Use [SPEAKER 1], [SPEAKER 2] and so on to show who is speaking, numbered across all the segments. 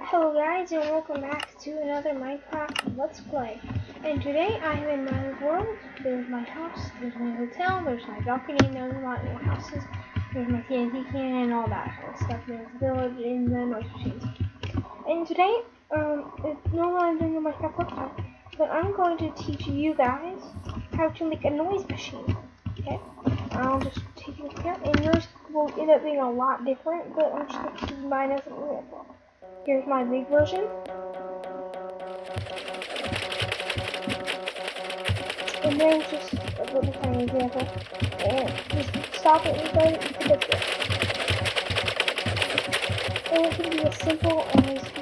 [SPEAKER 1] Hello guys, and welcome back to another Minecraft Let's Play. And today I am in my world. There's my house, there's my hotel, there's my balcony, there's a lot more houses, there's my TNT cannon and all that kind of stuff. There's the village and the noise machines. And today, it's normally I'm doing a Minecraft Let's Play, but I'm going to teach you guys how to make a noise machine. Okay? I'll just take you here, and yours will end up being a lot different, but I'm just going to keep mine as an example. Here's my big version. And then just a little tiny example. And just stop it and go to the bit. And it can be as simple as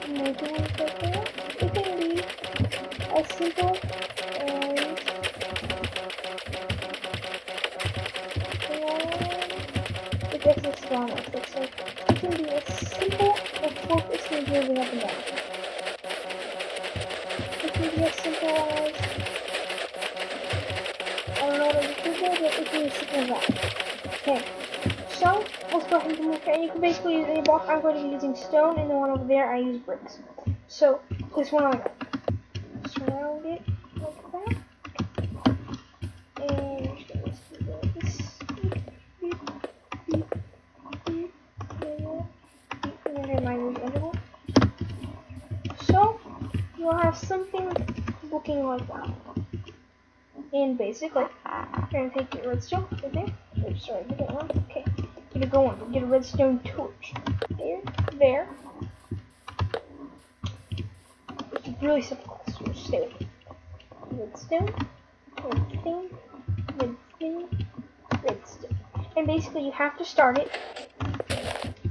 [SPEAKER 1] my doing right there. It can be as simple as it gets this down like this. So it can be as simple as focusing moving up and down. It can be as simple as I don't know what other people, but it can be as simple as that. Okay. So let's go ahead and move here. And you can basically use any block. I'm going to be using stone, and the one over there I use bricks. So this one I got. Surround it like that. And let's do this. So you'll have something looking like that. And basically, you're gonna take your redstone right there. Oops, sorry, get one. Okay, get it going. Get a redstone torch. There. It's really simple. So just stay with me. Redstone, redstone. And basically, you have to start it.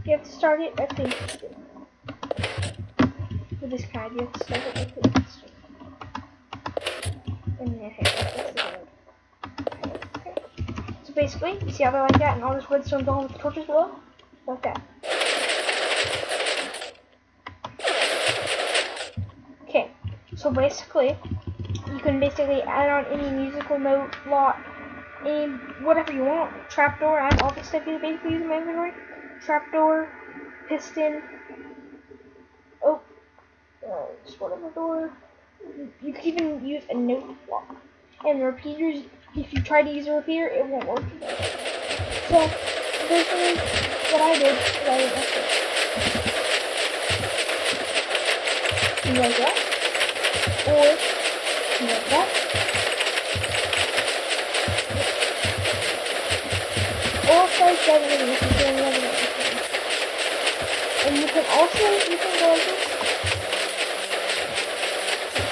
[SPEAKER 1] You have to start it at the with this kind. You have to start it at the and then okay. So basically, you see how they're like that, and all this redstone going with the torches below, like that. Okay. So basically, you can basically add on any musical note, lot, any whatever you want. Trapdoor, add all this stuff you basically use in my inventory. Trapdoor, piston, just whatever door. You can even use a note block. And the repeaters, if you try to use a repeater, it won't work. So, basically, what I did is I went like this. You like that. Or, you like that. Or size doesn't really necessarily. And you can go like this.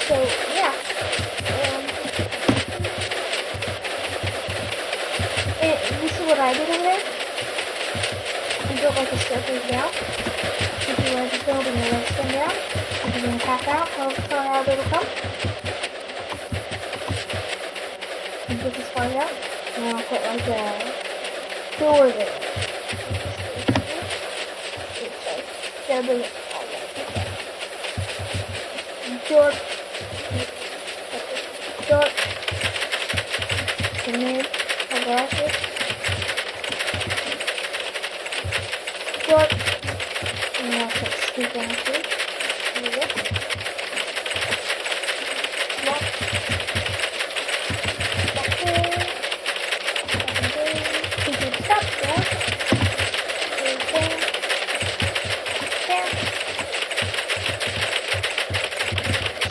[SPEAKER 1] So, yeah. And this is what I did over there. I built like a staircase down. If you want to build and the redstone down, if you're going to tap out, how it'll come. And put this part out. And I'll put like a door there. Gotta build it all right. Door. And then I'll go like this. And then I'll put scoop down here. There we go. Lock. Stop there.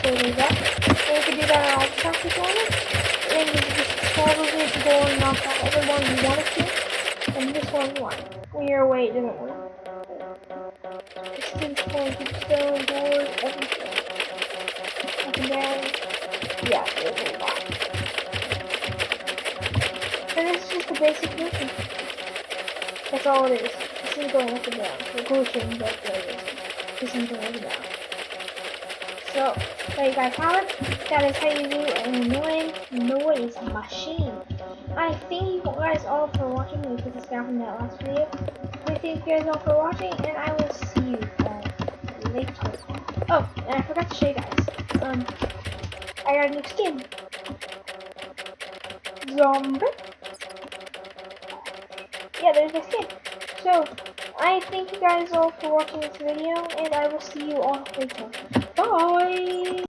[SPEAKER 1] So there's that. And you can do that on all the traffic on it. And you can just probably go and knock out every one you want it to. And this one's one. When you're away, it doesn't work. Distance, point, stone, doors, everything. Up and down. Yeah, there's a lot. And this is just the basic mission. That's all it is. This is going up and down. We're glitching, but there it is. This is going up and down. So, there you guys have it. That is how you do an annoying noise machine. I thank you guys all for watching. Let me put this down from that last video. I thank you guys all for watching, and I will see you guys later. Oh, and I forgot to show you guys. I got a new skin. Zombie. Yeah, there's my skin. So, I thank you guys all for watching this video, and I will see you all later. Bye!